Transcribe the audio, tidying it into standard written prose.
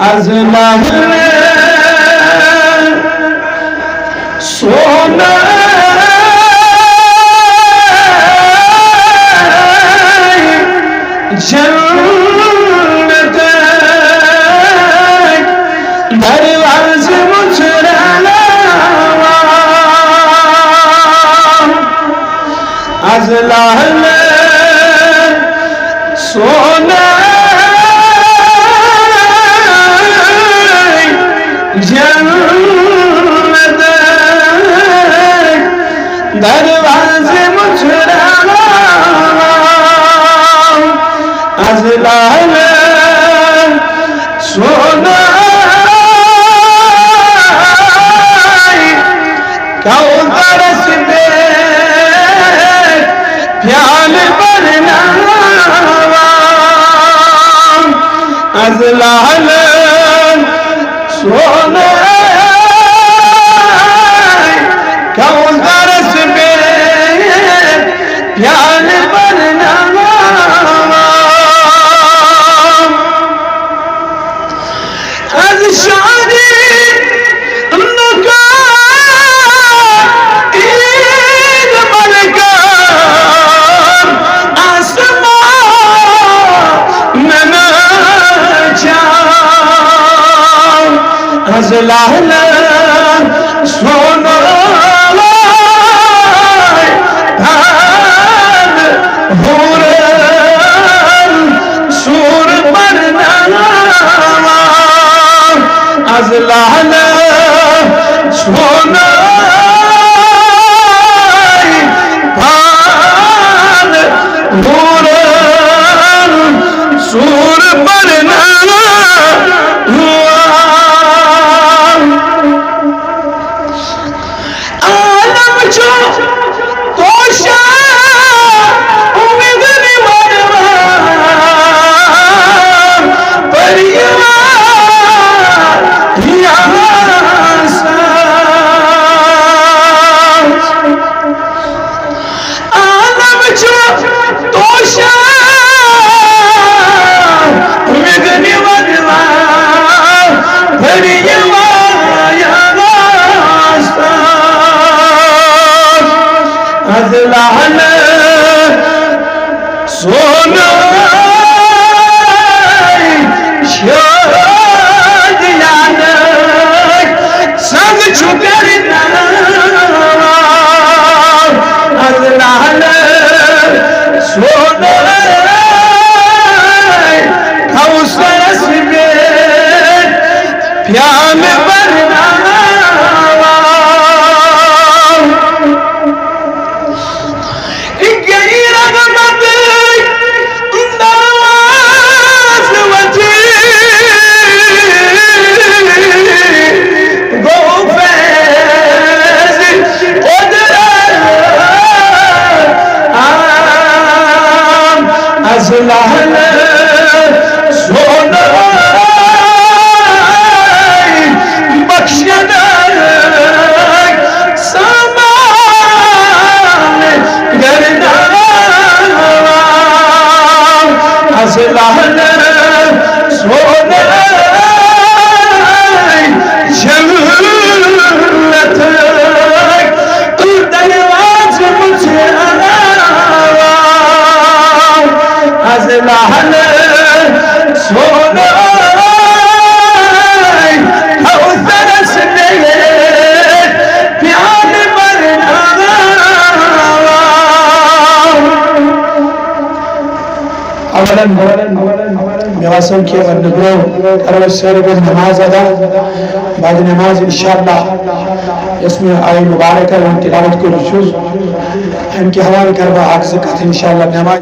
अजलाल सोना जन्नत दरवाज़े मुचराना अजलाल सोना जन्नत दरवाज़े मुचराना अजलाल सोना कौसर से प्याल भरना अजलाल सोना कौसर से प्याल भरना आज शादी अजलाल सोना सूर बनना अजलाल सोना सूर बनना अजलाल सोना शादियान संग छुपरना अजलाल सोना कौसर से प्याल भरना अजलाल सोना बख्शना सामान करना अजलाल सोना जन्नत दरवाज़े मुचराना अजलाल सोना कौसर से प्याल भरना नवासों के वरनगरो करो सर को नमाज अदा बाद नमाज इंशाअल्लाह इसमें आय मुबारक और तिलावत को रुजू इनके हवाले करवा आग ज़कात इंशाअल्लाह नमाज